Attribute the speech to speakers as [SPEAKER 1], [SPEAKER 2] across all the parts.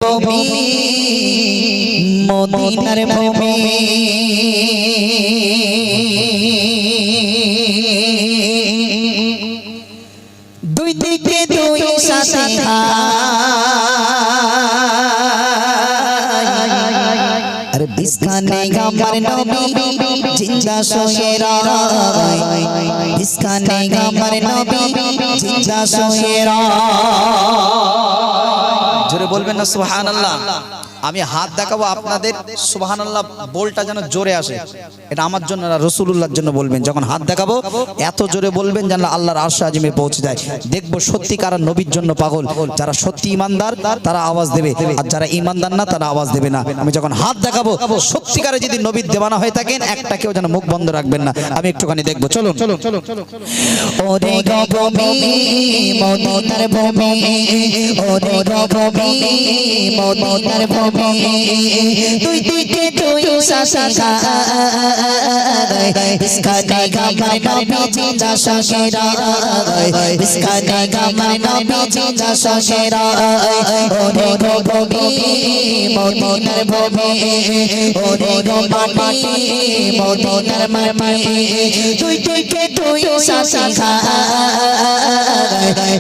[SPEAKER 1] ভূমি মদিনার ভূমি দুই দিকে দুই সাথে अरे बिस्काने गामर नबी जिंदा सोएरा बिस्काने गामर नबी जिंदा सोएरा जोरे बोलबेन ना सुबहानाल्लाह আমি হাত দেখাবো আপনাদের সুবহানাল্লাহ বলটা যেন জোরে আসে এটা আমার জন্য না রাসূলুল্লাহর জন্য বলবেন যখন হাত দেখাবো এত জোরে বলবেন যেন আল্লাহর আরশ আজিমে পৌঁছে যায় দেখবো সত্যিকার নবীর জন্য পাগল যারা সত্যি ঈমানদার তারা আওয়াজ দেবে আর যারা ঈমানদার না তারা আওয়াজ দেবে না আমি যখন হাত দেখাবো সত্যিকারে যদি নবীর দেওয়ানা হয়ে থাকেন একটা কেউ যেন মুখ বন্ধ রাখবেন না আমি একটুখানি দেখবো চলুন ওরে গগমি মদিনার ভূমি ওরে গগমি মদিনার ভূমি তুই দিকে তুই সাসা इसका गागा नबी जिंदा सशेरा इसका गागा नबी जिंदा सशेरा ओरे भूमि मदिनार भूमि ओरे माटी मदिनार माटी তুই দিকে তুই সাসা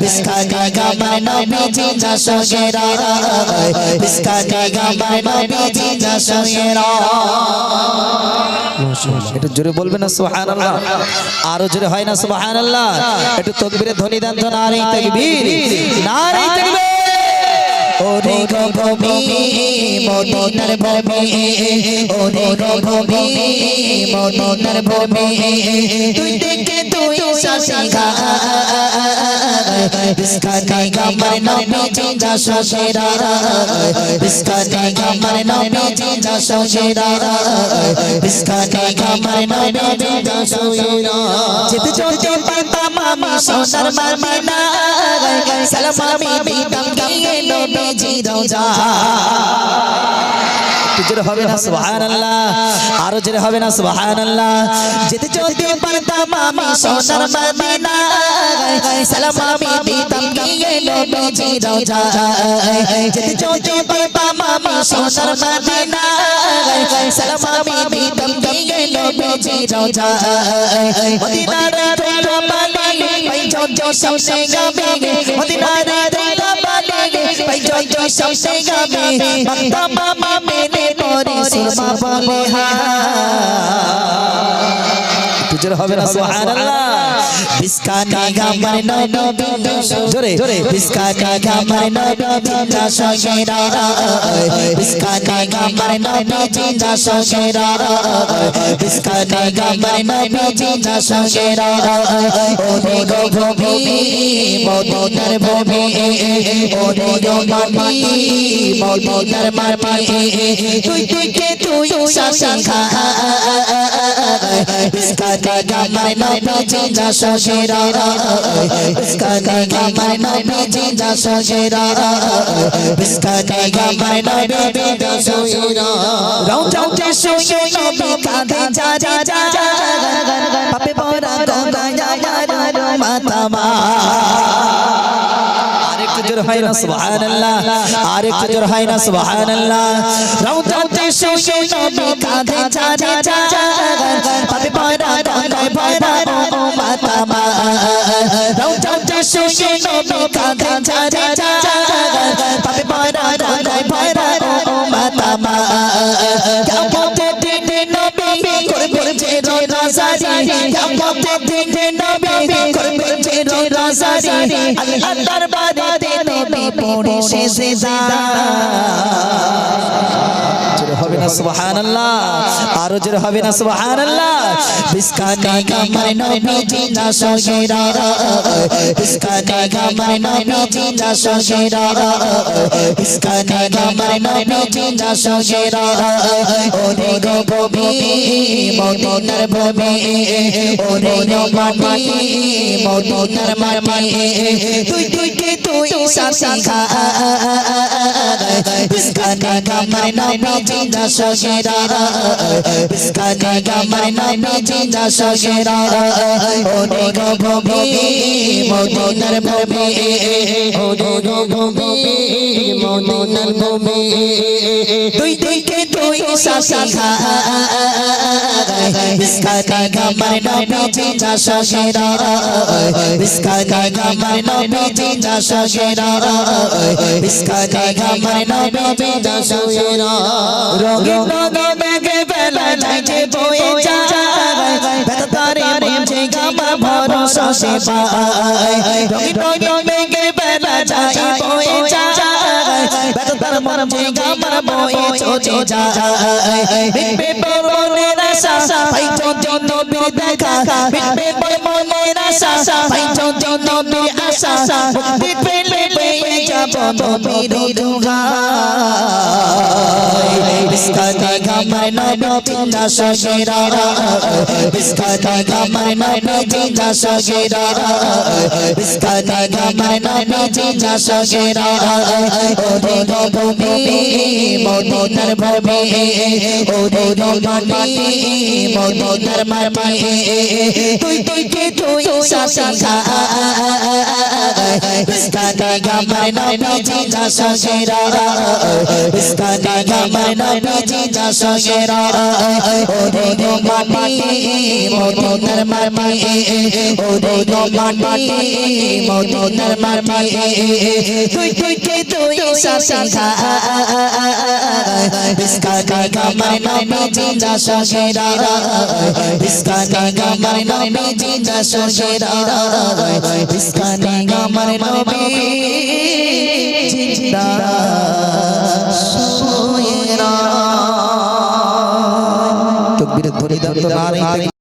[SPEAKER 1] इसका गागा नबी जिंदा सशेरा इसका गागा नबी जिंदा सशेरा একটু জোরে বলবেন না সুবহানাল্লাহ আরো জোরে হয় না সুবহানাল্লাহ একটু তাকবীরে ধ্বনি দেন তো নারে তাকবীর নারে তাকবীর ওরে ভূমি মদিনার ভূমি ওরে ভূমি মদিনার ভূমি তুই দিকে তুই সাসা इसका गामर नबी जिंदा सशेरा इसका गामर नबी जिंदा सशेरा इसका गामर नबी जिंदा सशेरा जित जोते पाता मामी सोनार मदीना सलामी बीतम किए नबी जी रोजा জোরে হবে না সুবহানাল্লাহ আরো জোরে হবে না সুবহানাল্লাহ যেতে চলতে পারতাম আমি সোনার মদিনা সালাম আমি দিতাম গিয়ে নবীজি রওজা যেতে চলতে পারতাম আমি সোনার মদিনা সালাম আমি দিতাম গিয়ে নবীজি রওজা মদিনার তোরা পানি ভাই জো সামনে গাবে মদিনার তোরা পানি ভাই জো সামনে গাবে মক্কা মামা মেনে পরে সুরমা বলে হা তুজর হবে না সুবহানাল্লাহ বিসকানে গামর নবী জোরে বিসকানে গামর নবী জিন্দা সশেরা বিসকানে গামর নবী জিন্দা সশেরা বিসকানে গামর নবী জিন্দা সশেরা ওরে ভূমি মদিনার ভূমি ওরে মাটি মদিনার মাটি তুই দিকে তুই সাসা इसका गामर नबी जिंदा सशेरा इसका गामर नबी जिंदा सशेरा इसका गामर नबी जिंदा सशेरा रौते सोये नबी कांधे जा पापे बोरा गंगा यार मातामा আরেকটু জোরে হয় না সুবহানাল্লাহ আরেকটু জোরে হয় না সুবহানাল্লাহ রওতে সোয়ে নবী কাঁধে যা পাপে পয়রা গঙ্গায় ভয়রা ও মাতামা রওতে সোয়ে নবী কাঁধে যা পাপে পয়রা গঙ্গায় ভয়রা ও মাতামা কিয়ামতে দিনে নবী করবে যে রোজারি কিয়ামতে দিনে নবী করবে যে রোজারি আল্লাহর দরবারে নবী পড়ে সেজদা জোরে হবে না সুবহানাল্লাহ আরো জোরে হবে না সুবহানাল্লাহ বিসকানে গামর নবী জিন্দা সশেরা বিসকানে গামর নবী জিন্দা সশেরা বিসকানে গামর নবী জিন্দা সশেরা ওরে ভূমি মদিনার ভূমি ওরে মাটি মদিনার মাটি তুই দিকে তুই সাসা इसका गामर नबी जिंदा
[SPEAKER 2] সগেরা বিস্কানে আমার নবীজি যা সগেরা ওরে গো ভূমি মদিনার ভূমি ওরে গো ভূমি মদিনার ভূমি দুই দিকে দুই শাখা বিস্কানে আমার নবীজি যা সগেরা বিস্কানে আমার নবীজি যা সগেরা বিস্কানে আমার নবীজি যা সগেরা রঙে রঙে মেঘে বেলা যাইছে বয়ে যায় বেতারে মঞ্চে গামা ভরসা সে পায় রঙে রঙে মেঘে বেলা যায় বয়ে যায় বেতারে মঞ্চে গামা বয়ে চলে যায় বিবে মনের আশা পাইছো নবীর দেখা বিবে মনের আশা পাইছো নবীর আশা মুক্তি পেলে পেয়ে যাব নবীর দুহাই বিস্কানে আমার নবীজি যা সগেরা বিস্কানে আমার নবীজি যা সগেরা বিস্কানে আমার নবীজি যা সগেরা ওরে গো ভূমি মদিনার ভূমি ওরে গো ভূমি মদিনার মাটি তুই কে তুই শাখা বিস্কানে আমার নবীজি যা সগেরা বিস্কানে আমার নবীজি যা সগেরা ওরে গো মাটি মদিনার মাটি ওরে গো মাটি মদিনার মাটি তুই কে তুই শাখা বিস্কানে আমার নবীজি যা সগেরা বিস্কানে আমার নবীজি যা সগেরা বিস্কানে আমার নবীজি যা সগেরা তকবীর ধ্বনি দাও তো নারে